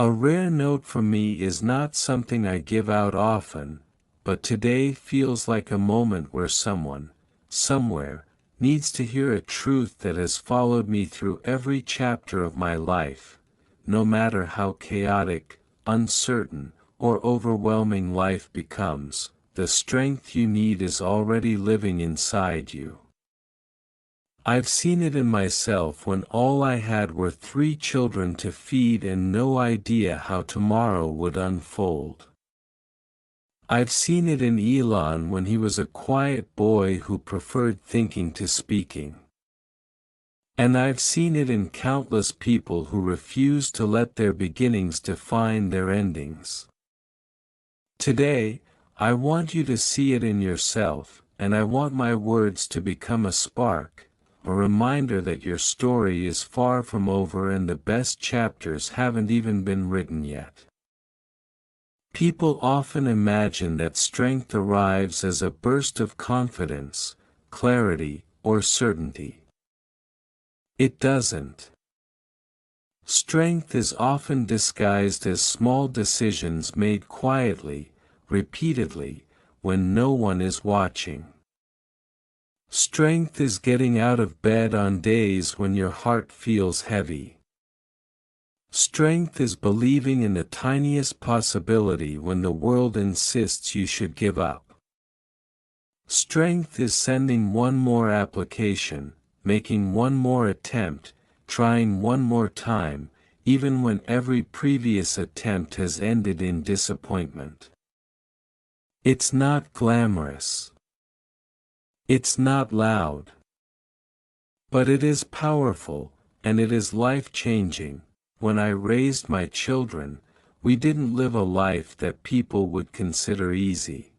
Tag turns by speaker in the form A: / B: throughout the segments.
A: A rare note from me is not something I give out often, but today feels like a moment where someone, somewhere, needs to hear a truth that has followed me through every chapter of my life, no matter how chaotic, uncertain, or overwhelming life becomes. The strength you need is already living inside you. I've seen it in myself when all I had were 3 children to feed and no idea how tomorrow would unfold. I've seen it in Elon when he was a quiet boy who preferred thinking to speaking. And I've seen it in countless people who refuse to let their beginnings define their endings. Today, I want you to see it in yourself, and I want my words to become a spark, a reminder that your story is far from over and the best chapters haven't even been written yet. People often imagine that strength arrives as a burst of confidence, clarity, or certainty. It doesn't. Strength is often disguised as small decisions made quietly, repeatedly, when no one is watching. Strength is getting out of bed on days when your heart feels heavy. Strength is believing in the tiniest possibility when the world insists you should give up. Strength is sending one more application, making one more attempt, trying one more time, even when every previous attempt has ended in disappointment. It's not glamorous. It's not loud. But it is powerful, and it is life-changing. When I raised my children, we didn't live a life that people would consider easy.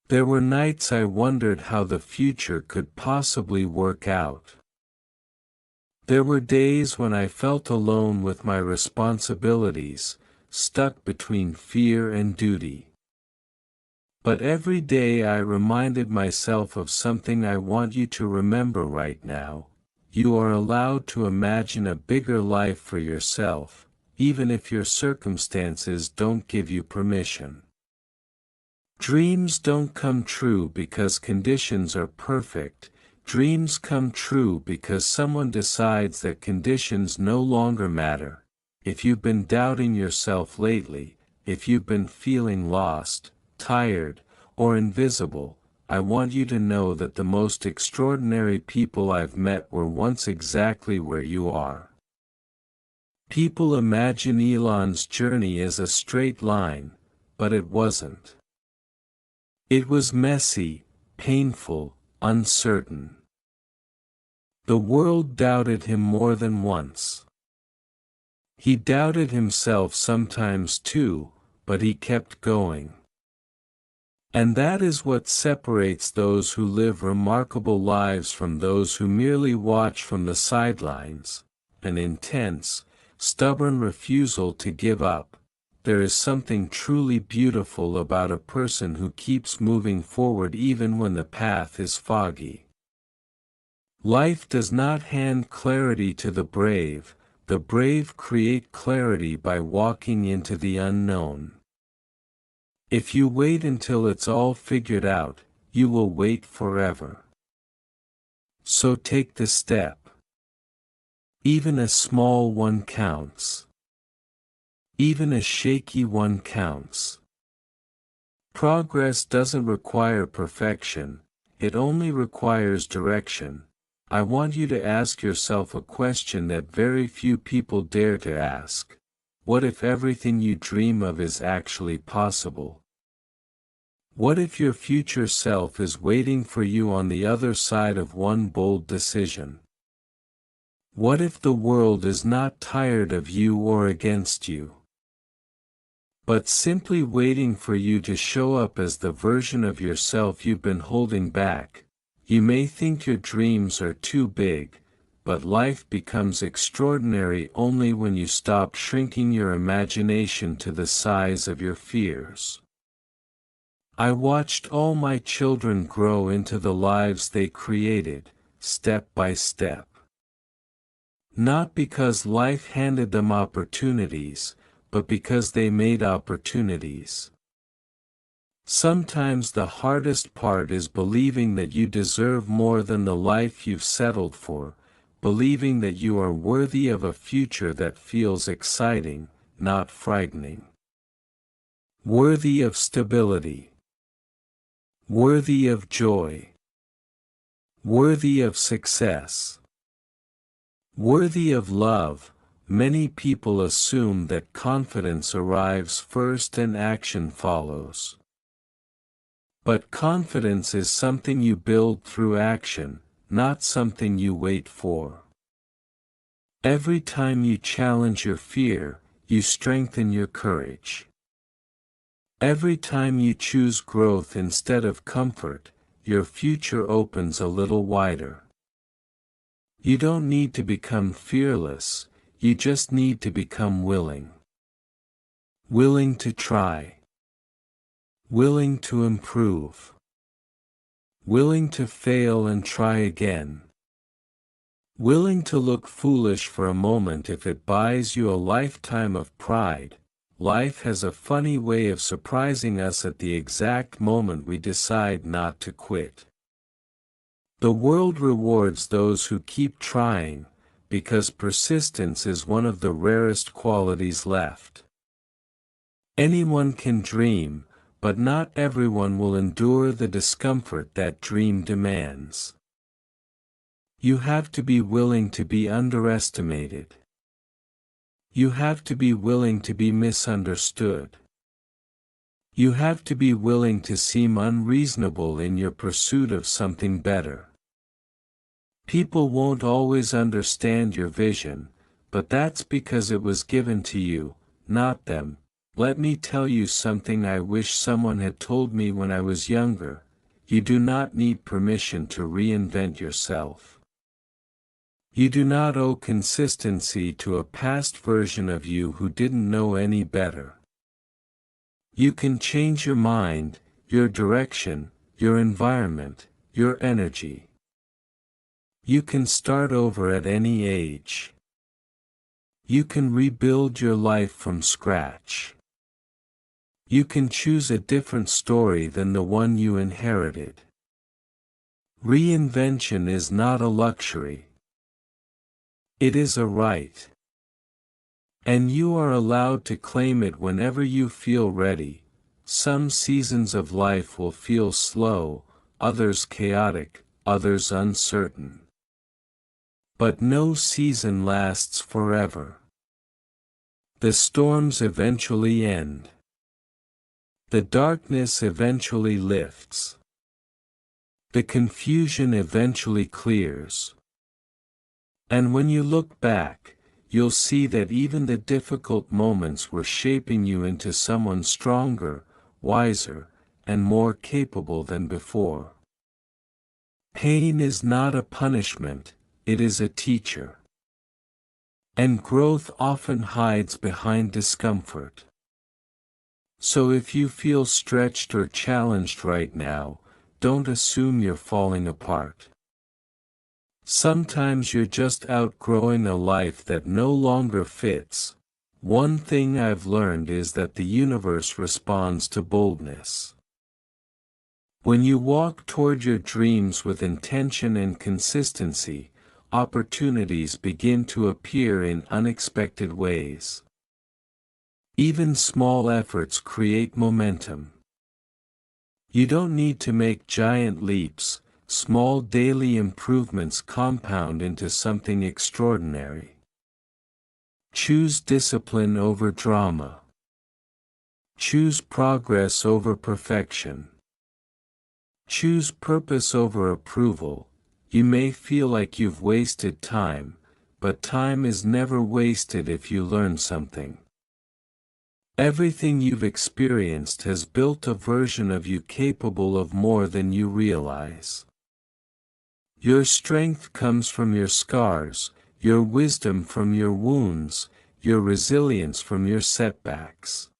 A: There were nights I wondered how the future could possibly work out. There were days when I felt alone with my responsibilities, stuck between fear and duty. But every day I reminded myself of something I want you to remember right now. You are allowed to imagine a bigger life for yourself, even if your circumstances don't give you permission. Dreams don't come true because conditions are perfect. Dreams come true because someone decides that conditions no longer matter. If you've been doubting yourself lately, if you've been feeling lost, tired, or invisible, I want you to know that the most extraordinary people I've met were once exactly where you are. People imagine Elon's journey as a straight line, but it wasn't. It was messy, painful, uncertain. The world doubted him more than once. He doubted himself sometimes too, but he kept going. And that is what separates those who live remarkable lives from those who merely watch from the sidelines, an intense, stubborn refusal to give up. There is something truly beautiful about a person who keeps moving forward even when the path is foggy. Life does not hand clarity to the brave create clarity by walking into the unknown. If you wait until it's all figured out, you will wait forever. So take the step. Even a small one counts. Even a shaky one counts. Progress doesn't require perfection, it only requires direction. I want you to ask yourself a question that very few people dare to ask. What if everything you dream of is actually possible? What if your future self is waiting for you on the other side of one bold decision? What if the world is not tired of you or against you, but simply waiting for you to show up as the version of yourself you've been holding back? You may think your dreams are too big, but life becomes extraordinary only when you stop shrinking your imagination to the size of your fears. I watched all my children grow into the lives they created, step by step. Not because life handed them opportunities, but because they made opportunities. Sometimes the hardest part is believing that you deserve more than the life you've settled for, believing that you are worthy of a future that feels exciting, not frightening. Worthy of stability. Worthy of joy. Worthy of success. Worthy of love. Many people assume that confidence arrives first and action follows. But confidence is something you build through action, not something you wait for. Every time you challenge your fear, you strengthen your courage. Every time you choose growth instead of comfort, your future opens a little wider. You don't need to become fearless, you just need to become willing. Willing to try. Willing to improve. Willing to fail and try again. Willing to look foolish for a moment if it buys you a lifetime of pride. Life has a funny way of surprising us at the exact moment we decide not to quit. The world rewards those who keep trying, because persistence is one of the rarest qualities left. Anyone can dream, but not everyone will endure the discomfort that dream demands. You have to be willing to be underestimated. You have to be willing to be misunderstood. You have to be willing to seem unreasonable in your pursuit of something better. People won't always understand your vision, but that's because it was given to you, not them. Let me tell you something I wish someone had told me when I was younger. You do not need permission to reinvent yourself. You do not owe consistency to a past version of you who didn't know any better. You can change your mind, your direction, your environment, your energy. You can start over at any age. You can rebuild your life from scratch. You can choose a different story than the one you inherited. Reinvention is not a luxury. It is a right. And you are allowed to claim it whenever you feel ready. Some seasons of life will feel slow, others chaotic, others uncertain. But no season lasts forever. The storms eventually end. The darkness eventually lifts. The confusion eventually clears. And when you look back, you'll see that even the difficult moments were shaping you into someone stronger, wiser, and more capable than before. Pain is not a punishment, it is a teacher. And growth often hides behind discomfort. So if you feel stretched or challenged right now, don't assume you're falling apart. Sometimes you're just outgrowing a life that no longer fits. One thing I've learned is that the universe responds to boldness. When you walk toward your dreams with intention and consistency, opportunities begin to appear in unexpected ways. Even small efforts create momentum. You don't need to make giant leaps, small daily improvements compound into something extraordinary. Choose discipline over drama. Choose progress over perfection. Choose purpose over approval. You may feel like you've wasted time, but time is never wasted if you learn something. Everything you've experienced has built a version of you capable of more than you realize. Your strength comes from your scars, your wisdom from your wounds, your resilience from your setbacks.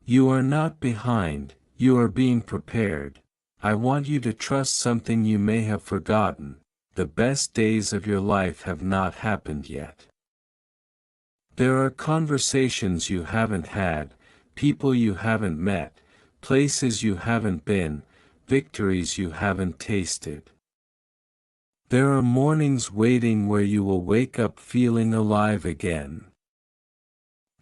A: You are not behind, you are being prepared. I want you to trust something you may have forgotten. the best days of your life have not happened yet. There are conversations you haven't had, people you haven't met, places you haven't been, victories you haven't tasted. There are mornings waiting where you will wake up feeling alive again.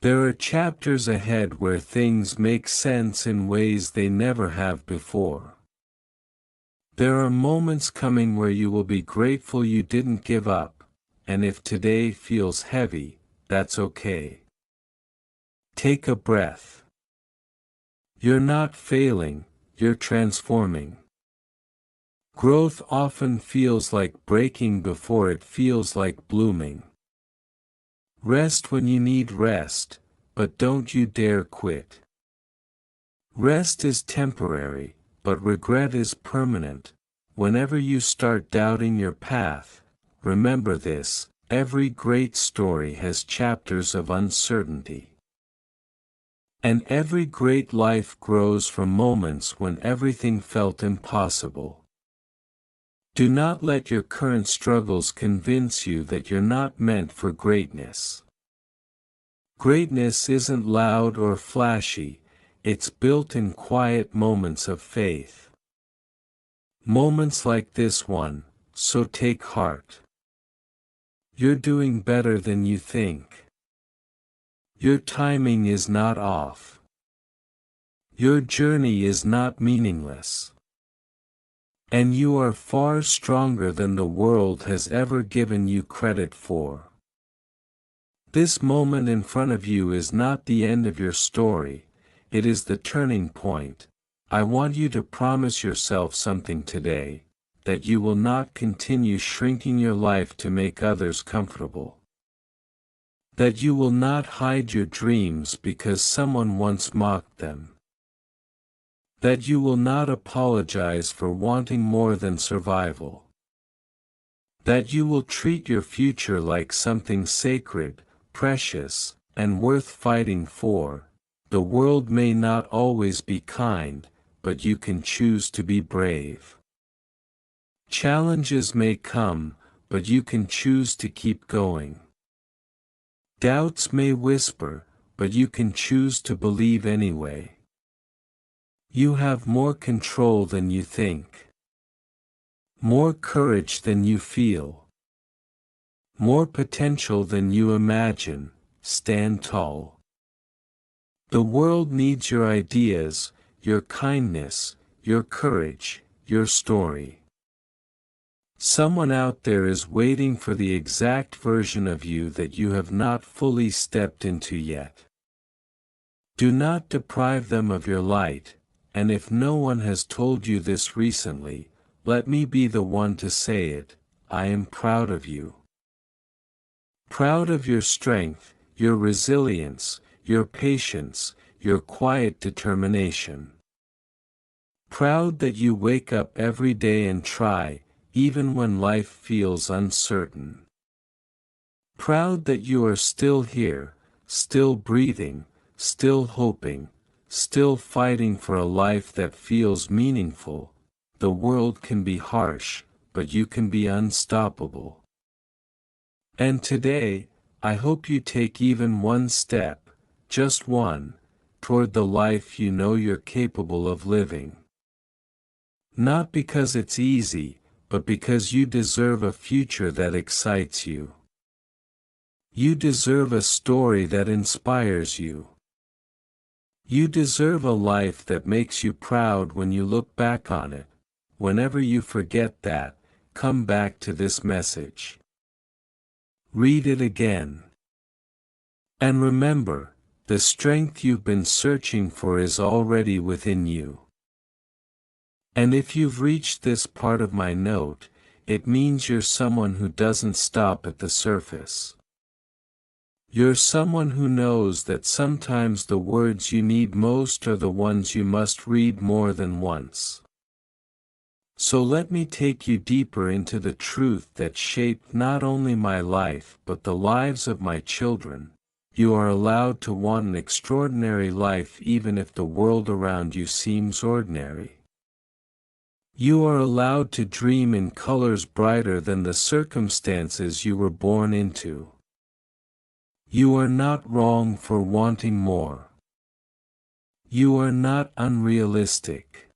A: There are chapters ahead where things make sense in ways they never have before. There are moments coming where you will be grateful you didn't give up, and if today feels heavy, that's okay. Take a breath. You're not failing, you're transforming. Growth often feels like breaking before it feels like blooming. Rest when you need rest, but don't you dare quit. Rest is temporary, but regret is permanent. Whenever you start doubting your path, remember this: every great story has chapters of uncertainty. And every great life grows from moments when everything felt impossible. Do not let your current struggles convince you that you're not meant for greatness. Greatness isn't loud or flashy, it's built in quiet moments of faith. Moments like this one, so take heart. You're doing better than you think. Your timing is not off. Your journey is not meaningless. And you are far stronger than the world has ever given you credit for. This moment in front of you is not the end of your story, it is the turning point. I want you to promise yourself something today, that you will not continue shrinking your life to make others comfortable. That you will not hide your dreams because someone once mocked them. That you will not apologize for wanting more than survival. That you will treat your future like something sacred, precious, and worth fighting for. The world may not always be kind, but you can choose to be brave. Challenges may come, but you can choose to keep going. Doubts may whisper, but you can choose to believe anyway. You have more control than you think. More courage than you feel. More potential than you imagine. Stand tall. The world needs your ideas, your kindness, your courage, your story. Someone out there is waiting for the exact version of you that you have not fully stepped into yet. Do not deprive them of your light, and if no one has told you this recently, let me be the one to say it: I am proud of you. Proud of your strength, your resilience, your patience, your quiet determination. Proud that you wake up every day and try, even when life feels uncertain. Proud that you are still here, still breathing, still hoping, still fighting for a life that feels meaningful. The world can be harsh, but you can be unstoppable. And today, I hope you take even one step, just one, toward the life you know you're capable of living. Not because it's easy, but because you deserve a future that excites you. You deserve a story that inspires you. You deserve a life that makes you proud when you look back on it. Whenever you forget that, come back to this message. Read it again. And remember, the strength you've been searching for is already within you. And if you've reached this part of my note, it means you're someone who doesn't stop at the surface. You're someone who knows that sometimes the words you need most are the ones you must read more than once. So let me take you deeper into the truth that shaped not only my life but the lives of my children. You are allowed to want an extraordinary life even if the world around you seems ordinary. You are allowed to dream in colors brighter than the circumstances you were born into. You are not wrong for wanting more. You are not unrealistic.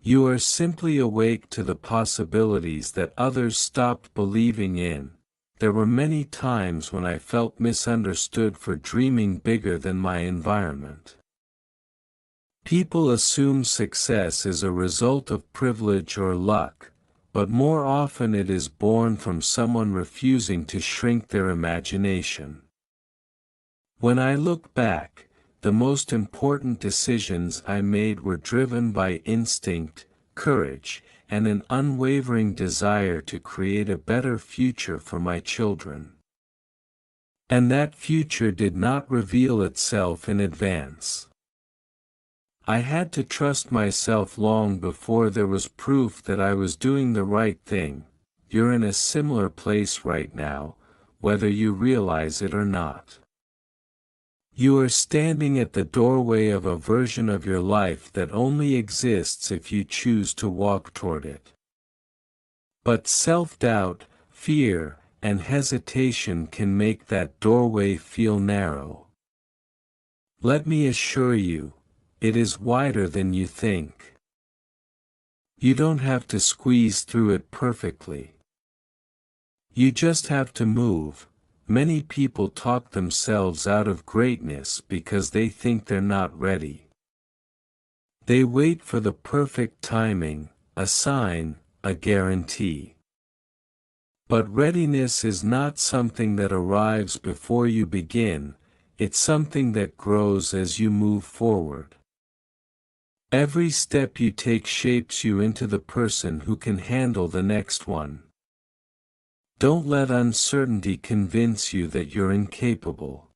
A: You are simply awake to the possibilities that others stopped believing in. There were many times when I felt misunderstood for dreaming bigger than my environment. People assume success is a result of privilege or luck, but more often it is born from someone refusing to shrink their imagination. When I look back, the most important decisions I made were driven by instinct, courage, and an unwavering desire to create a better future for my children. And that future did not reveal itself in advance. I had to trust myself long before there was proof that I was doing the right thing. You're in a similar place right now, whether you realize it or not. You are standing at the doorway of a version of your life that only exists if you choose to walk toward it. But self-doubt, fear, and hesitation can make that doorway feel narrow. Let me assure you, it is wider than you think. You don't have to squeeze through it perfectly. You just have to move. Many people talk themselves out of greatness because they think they're not ready. They wait for the perfect timing, a sign, a guarantee. But readiness is not something that arrives before you begin, it's something that grows as you move forward. Every step you take shapes you into the person who can handle the next one. Don't let uncertainty convince you that you're incapable.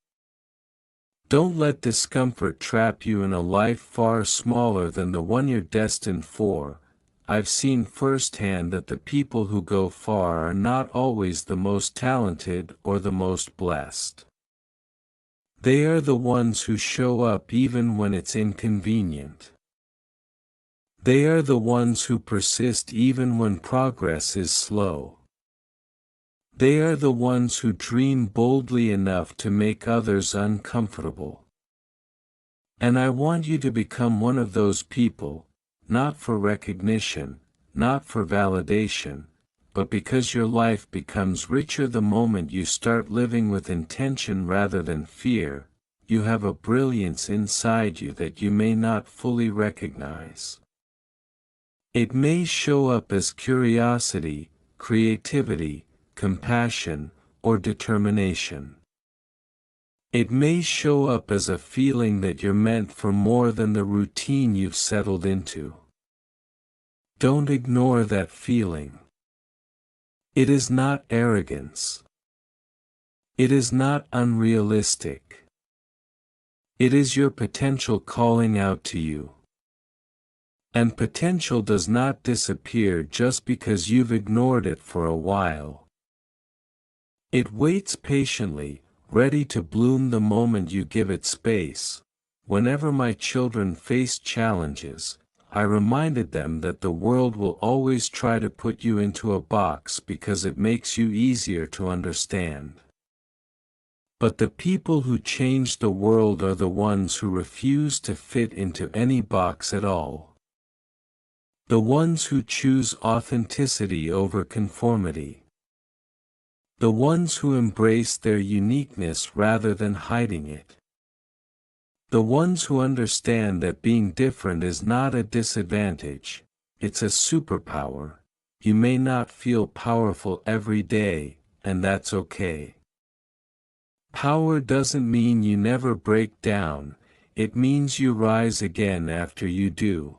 A: Don't let discomfort trap you in a life far smaller than the one you're destined for. I've seen firsthand that the people who go far are not always the most talented or the most blessed. They are the ones who show up even when it's inconvenient. They are the ones who persist even when progress is slow. They are the ones who dream boldly enough to make others uncomfortable. And I want you to become one of those people, not for recognition, not for validation, but because your life becomes richer the moment you start living with intention rather than fear. You have a brilliance inside you that you may not fully recognize. It may show up as curiosity, creativity, compassion, or determination. It may show up as a feeling that you're meant for more than the routine you've settled into. Don't ignore that feeling. It is not arrogance. It is not unrealistic. It is your potential calling out to you. And potential does not disappear just because you've ignored it for a while. It waits patiently, ready to bloom the moment you give it space. Whenever my children faced challenges, I reminded them that the world will always try to put you into a box because it makes you easier to understand. But the people who change the world are the ones who refuse to fit into any box at all. The ones who choose authenticity over conformity. The ones who embrace their uniqueness rather than hiding it. The ones who understand that being different is not a disadvantage, it's a superpower. You may not feel powerful every day, and that's okay. Power doesn't mean you never break down, it means you rise again after you do.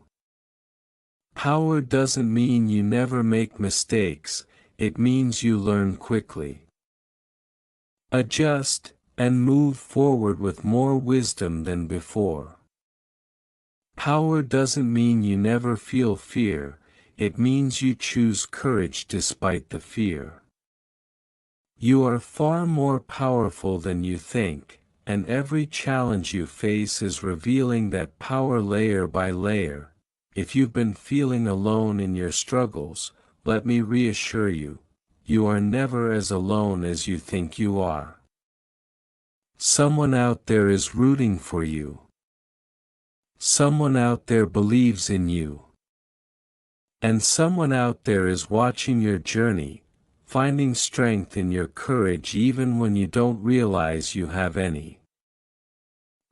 A: Power doesn't mean you never make mistakes, it means you learn quickly. Adjust, and move forward with more wisdom than before. Power doesn't mean you never feel fear, it means you choose courage despite the fear. You are far more powerful than you think, and every challenge you face is revealing that power layer by layer. if you've been feeling alone in your struggles, let me reassure you, you are never as alone as you think you are. Someone out there is rooting for you. Someone out there believes in you. And someone out there is watching your journey, finding strength in your courage even when you don't realize you have any.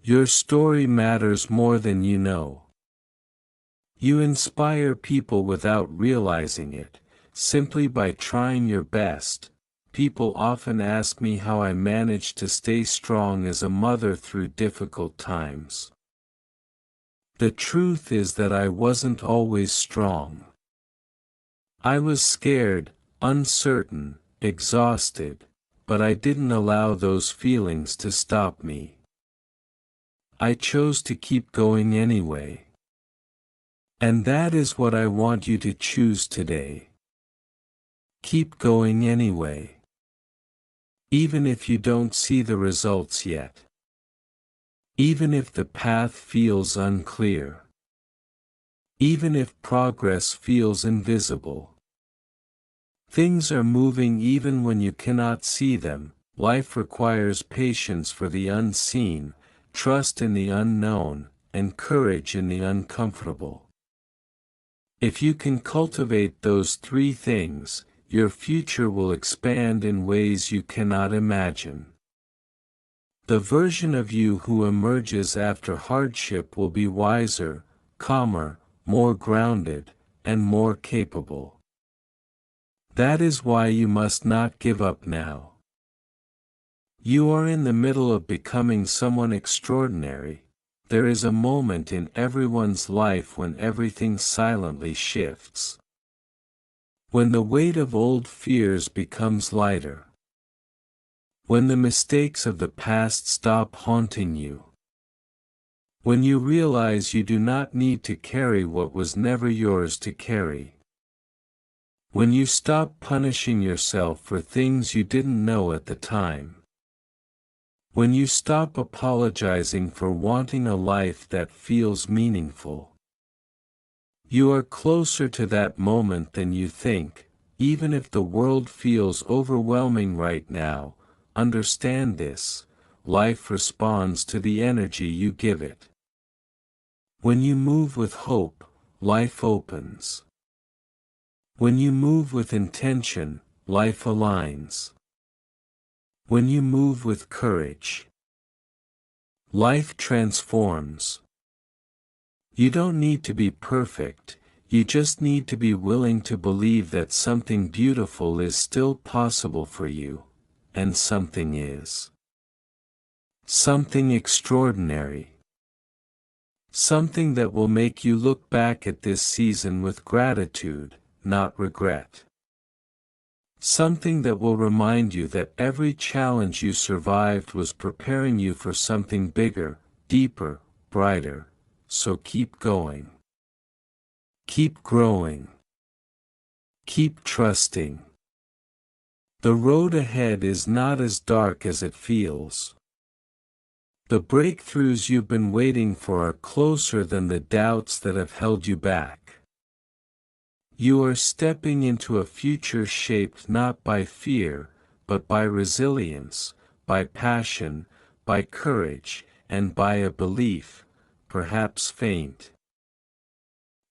A: Your story matters more than you know. You inspire people without realizing it, simply by trying your best. People often ask me how I managed to stay strong as a mother through difficult times. The truth is that I wasn't always strong. I was scared, uncertain, exhausted, but I didn't allow those feelings to stop me. I chose to keep going anyway. And that is what I want you to choose today. Keep going anyway. Even if you don't see the results yet. Even if the path feels unclear. Even if progress feels invisible. Things are moving even when you cannot see them. Life requires patience for the unseen, trust in the unknown, and courage in the uncomfortable. If you can cultivate those three things, your future will expand in ways you cannot imagine. The version of you who emerges after hardship will be wiser, calmer, more grounded, and more capable. That is why you must not give up now. You are in the middle of becoming someone extraordinary. There is a moment in everyone's life when everything silently shifts. When the weight of old fears becomes lighter. When the mistakes of the past stop haunting you. When you realize you do not need to carry what was never yours to carry. When you stop punishing yourself for things you didn't know at the time. When you stop apologizing for wanting a life that feels meaningful. You are closer to that moment than you think. Even if the world feels overwhelming right now, understand this: life responds to the energy you give it. When you move with hope, life opens. When you move with intention, life aligns. When you move with courage, life transforms. You don't need to be perfect, you just need to be willing to believe that something beautiful is still possible for you, and something is. Something extraordinary. Something that will make you look back at this season with gratitude, not regret. Something that will remind you that every challenge you survived was preparing you for something bigger, deeper, brighter. So keep going. Keep growing. Keep trusting. The road ahead is not as dark as it feels. The breakthroughs you've been waiting for are closer than the doubts that have held you back. You are stepping into a future shaped not by fear, but by resilience, by passion, by courage, and by a belief, perhaps faint,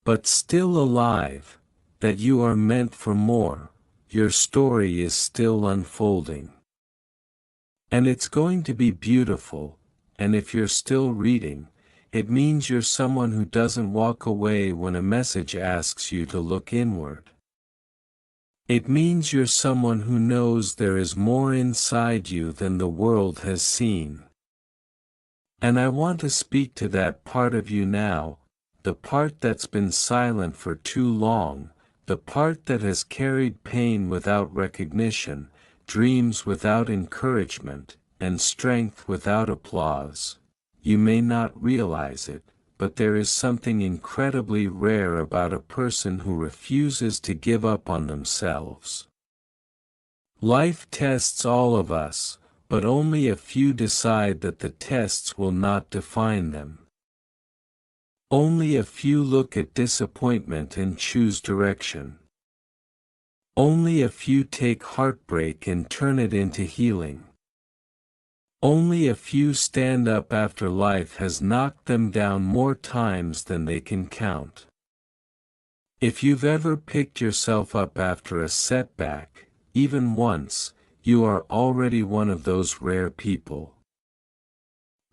A: but still alive, that you are meant for more. Your story is still unfolding. And it's going to be beautiful, and if you're still reading, it means you're someone who doesn't walk away when a message asks you to look inward. It means you're someone who knows there is more inside you than the world has seen. And I want to speak to that part of you now, the part that's been silent for too long, the part that has carried pain without recognition, dreams without encouragement, and strength without applause. You may not realize it, but there is something incredibly rare about a person who refuses to give up on themselves. Life tests all of us, but only a few decide that the tests will not define them. Only a few look at disappointment and choose direction. Only a few take heartbreak and turn it into healing. Only a few stand up after life has knocked them down more times than they can count. If you've ever picked yourself up after a setback, even once, you are already one of those rare people.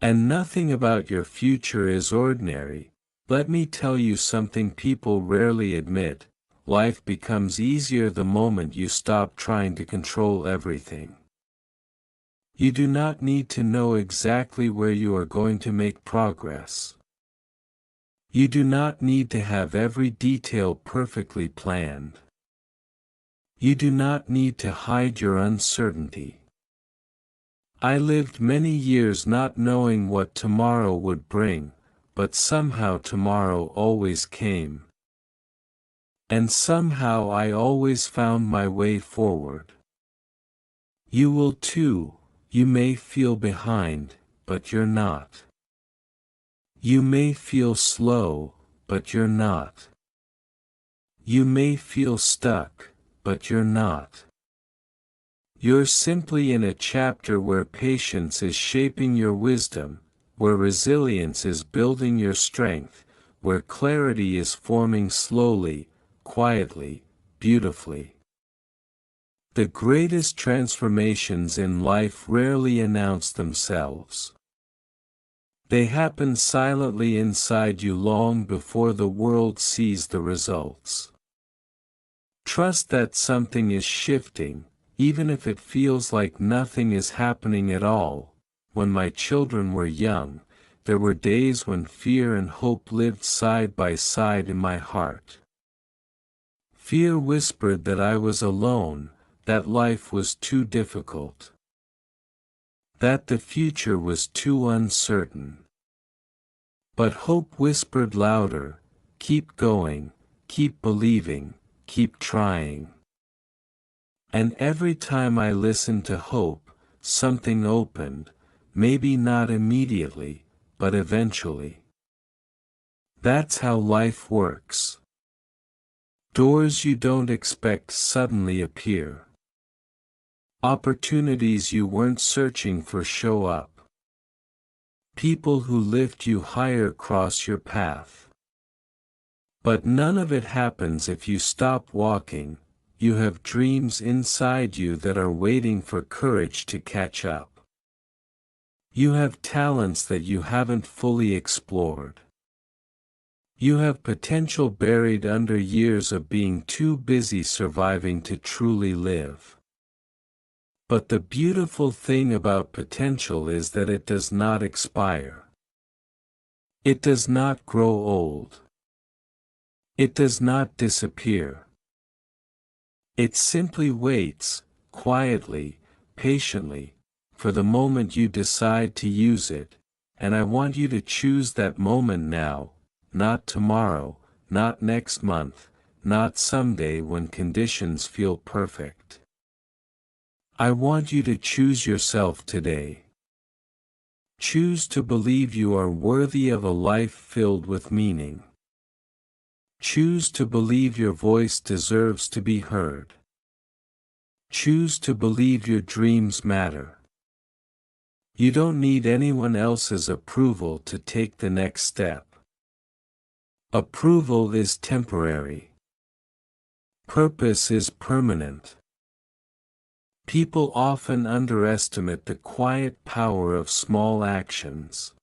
A: And nothing about your future is ordinary. Let me tell you something people rarely admit: life becomes easier the moment you stop trying to control everything. You do not need to know exactly where you are going to make progress. You do not need to have every detail perfectly planned. You do not need to hide your uncertainty. I lived many years not knowing what tomorrow would bring, but somehow tomorrow always came. And somehow I always found my way forward. You will too. You may feel behind, but you're not. You may feel slow, but you're not. You may feel stuck, but you're not. You're simply in a chapter where patience is shaping your wisdom, where resilience is building your strength, where clarity is forming slowly, quietly, beautifully. The greatest transformations in life rarely announce themselves. They happen silently inside you long before the world sees the results. Trust that something is shifting, even if it feels like nothing is happening at all. When my children were young, there were days when fear and hope lived side by side in my heart. Fear whispered that I was alone, that life was too difficult, that the future was too uncertain. But hope whispered louder: keep going, keep believing, keep trying. And every time I listened to hope, something opened, maybe not immediately, but eventually. That's how life works. Doors you don't expect suddenly appear. Opportunities you weren't searching for show up. People who lift you higher cross your path. But none of it happens if you stop walking. You have dreams inside you that are waiting for courage to catch up. You have talents that you haven't fully explored. You have potential buried under years of being too busy surviving to truly live. But the beautiful thing about potential is that it does not expire. It does not grow old. It does not disappear. It simply waits, quietly, patiently, for the moment you decide to use it, and I want you to choose that moment now, not tomorrow, not next month, not someday when conditions feel perfect. I want you to choose yourself today. Choose to believe you are worthy of a life filled with meaning. Choose to believe your voice deserves to be heard. Choose to believe your dreams matter. You don't need anyone else's approval to take the next step. Approval is temporary. Purpose is permanent. People often underestimate the quiet power of small actions.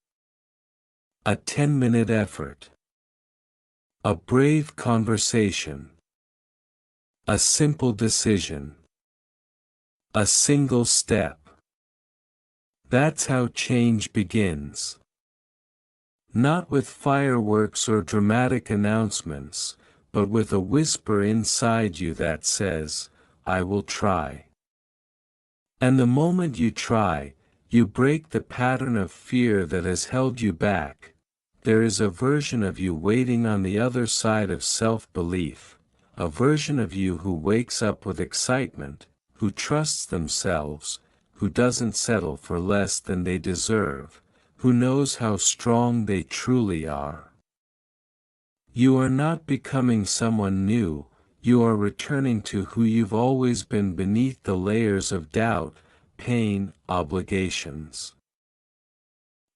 A: A 10-minute effort. A brave conversation. A simple decision. A single step. That's how change begins. Not with fireworks or dramatic announcements, but with a whisper inside you that says, "I will try." And the moment you try, you break the pattern of fear that has held you back. There is a version of you waiting on the other side of self-belief, a version of you who wakes up with excitement, who trusts themselves, who doesn't settle for less than they deserve, who knows how strong they truly are. You are not becoming someone new, you are returning to who you've always been beneath the layers of doubt, pain, obligations,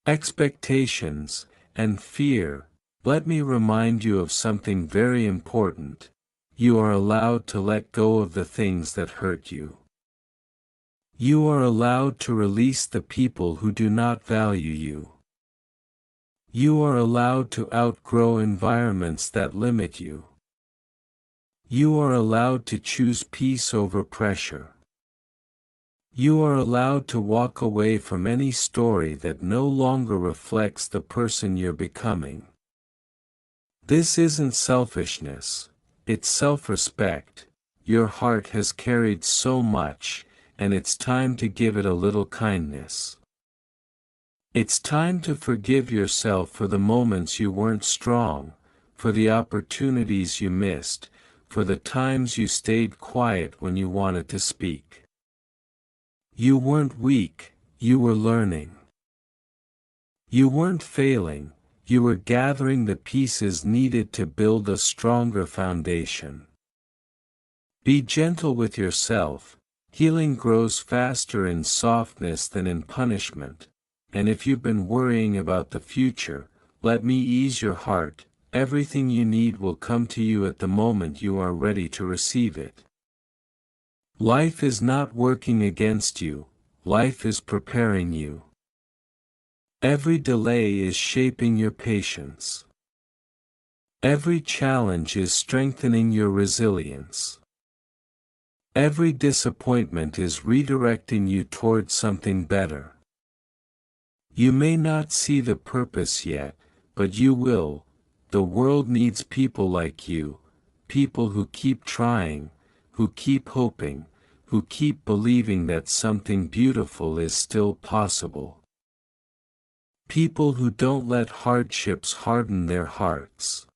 A: expectations, and fear. Let me remind you of something very important. You are allowed to let go of the things that hurt you. You are allowed to release the people who do not value you. You are allowed to outgrow environments that limit you. You are allowed to choose peace over pressure. You are allowed to walk away from any story that no longer reflects the person you're becoming. This isn't selfishness, it's self-respect. Your heart has carried so much, and it's time to give it a little kindness. It's time to forgive yourself for the moments you weren't strong, for the opportunities you missed, for the times you stayed quiet when you wanted to speak. You weren't weak, you were learning. You weren't failing, you were gathering the pieces needed to build a stronger foundation. Be gentle with yourself. Healing grows faster in softness than in punishment. And if you've been worrying about the future, let me ease your heart. Everything you need will come to you at the moment you are ready to receive it. Life is not working against you, life is preparing you. Every delay is shaping your patience. Every challenge is strengthening your resilience. Every disappointment is redirecting you towards something better. You may not see the purpose yet, but you will. The world needs people like you, people who keep trying, who keep hoping, who keep believing that something beautiful is still possible. People who don't let hardships harden their hearts.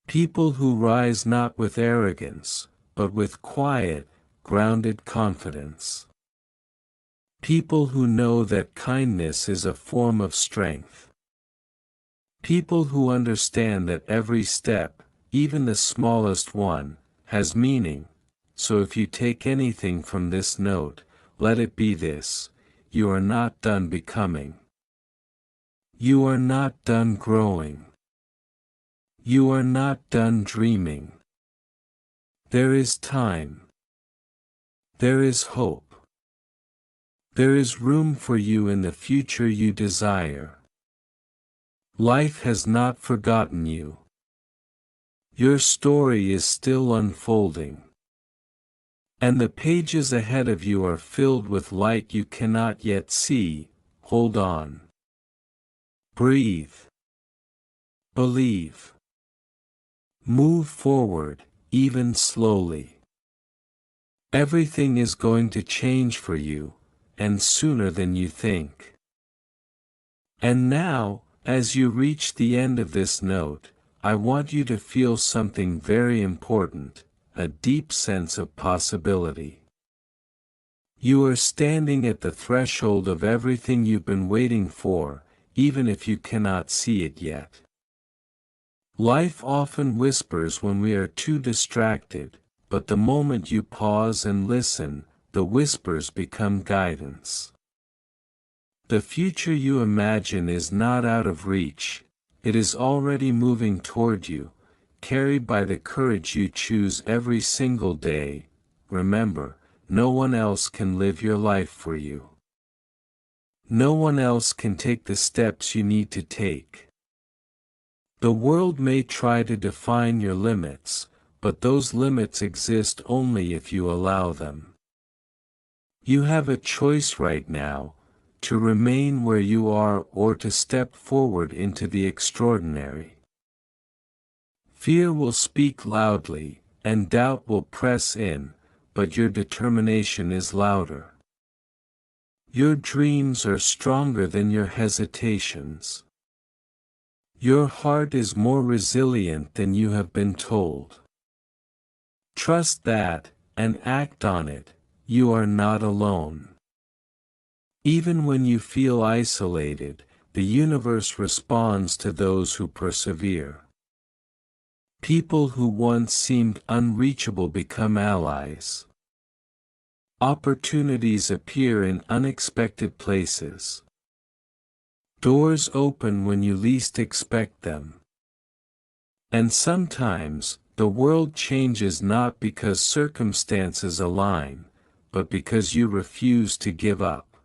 A: People who rise not with arrogance, but with quiet, grounded confidence. People who know that kindness is a form of strength. People who understand that every step, even the smallest one, has meaning. So if you take anything from this note, let it be this: you are not done becoming. You are not done growing. You are not done dreaming. There is time. There is hope. There is room for you in the future you desire. Life has not forgotten you. Your story is still unfolding. And the pages ahead of you are filled with light you cannot yet see. Hold on. Breathe. Believe. Move forward, even slowly. Everything is going to change for you, and sooner than you think. And now, as you reach the end of this note, I want you to feel something very important, a deep sense of possibility. You are standing at the threshold of everything you've been waiting for, even if you cannot see it yet. Life often whispers when we are too distracted, but the moment you pause and listen, the whispers become guidance. The future you imagine is not out of reach, it is already moving toward you, carried by the courage you choose every single day. Remember, no one else can live your life for you. No one else can take the steps you need to take. The world may try to define your limits, but those limits exist only if you allow them. You have a choice right now, to remain where you are or to step forward into the extraordinary. Fear will speak loudly, and doubt will press in, but your determination is louder. Your dreams are stronger than your hesitations. Your heart is more resilient than you have been told. Trust that, and act on it. You are not alone. Even when you feel isolated, the universe responds to those who persevere. People who once seemed unreachable become allies. Opportunities appear in unexpected places. Doors open when you least expect them. And sometimes, the world changes not because circumstances align, but because you refuse to give up.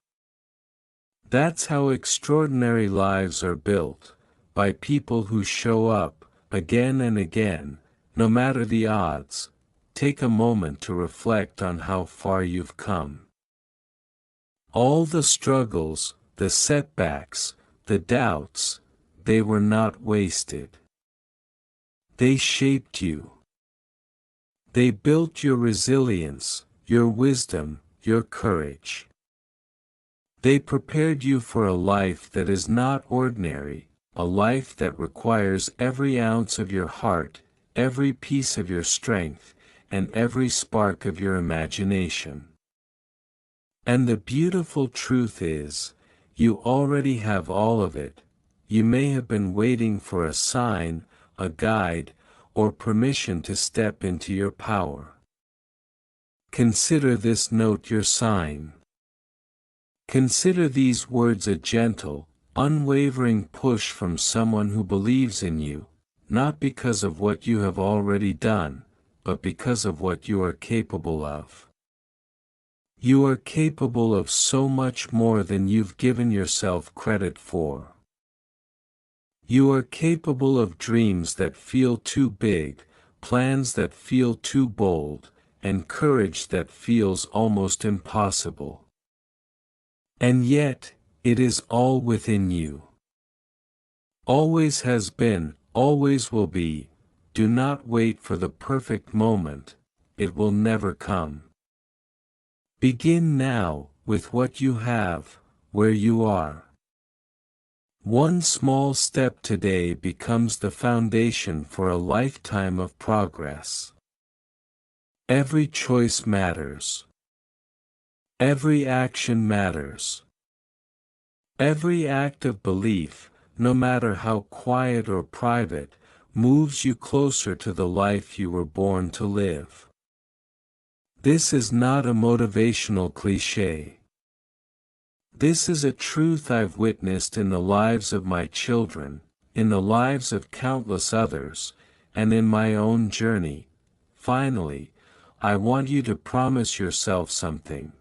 A: That's how extraordinary lives are built, by people who show up, again and again, no matter the odds. Take a moment to reflect on how far you've come. All the struggles, the setbacks, the doubts, they were not wasted. They shaped you. They built your resilience, your wisdom, your courage. They prepared you for a life that is not ordinary, a life that requires every ounce of your heart, every piece of your strength, and every spark of your imagination. And the beautiful truth is, you already have all of it. You may have been waiting for a sign, a guide, or permission to step into your power. Consider this note your sign. Consider these words a gentle, unwavering push from someone who believes in you, not because of what you have already done, but because of what you are capable of. You are capable of so much more than you've given yourself credit for. You are capable of dreams that feel too big, plans that feel too bold, and courage that feels almost impossible. And yet, it is all within you. Always has been, always will be. Do not wait for the perfect moment, it will never come. Begin now, with what you have, where you are. One small step today becomes the foundation for a lifetime of progress. Every choice matters. Every action matters. Every act of belief, no matter how quiet or private, moves you closer to the life you were born to live. This is not a motivational cliché. This is a truth I've witnessed in the lives of my children, in the lives of countless others, and in my own journey. Finally, I want you to promise yourself something,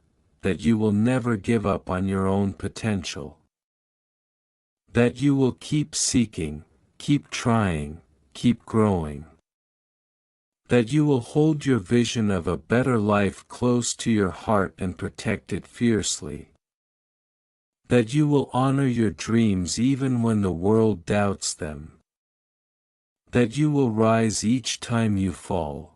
A: that you will never give up on your own potential. That you will keep seeking, keep trying, keep growing. That you will hold your vision of a better life close to your heart and protect it fiercely. That you will honor your dreams even when the world doubts them. That you will rise each time you fall.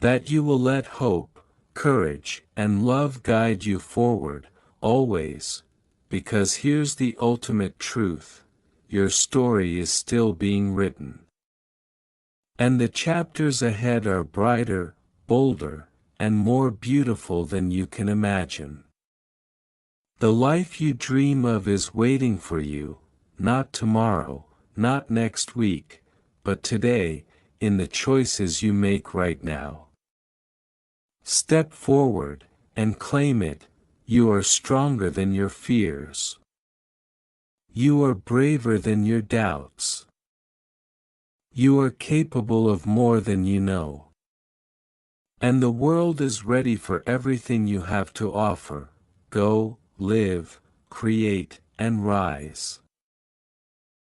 A: That you will let hope, courage, and love guide you forward, always, because here's the ultimate truth, your story is still being written. And the chapters ahead are brighter, bolder, and more beautiful than you can imagine. The life you dream of is waiting for you, not tomorrow, not next week, but today, in the choices you make right now. Step forward, and claim it. You are stronger than your fears. You are braver than your doubts. You are capable of more than you know. And the world is ready for everything you have to offer. Go, live, create, and rise.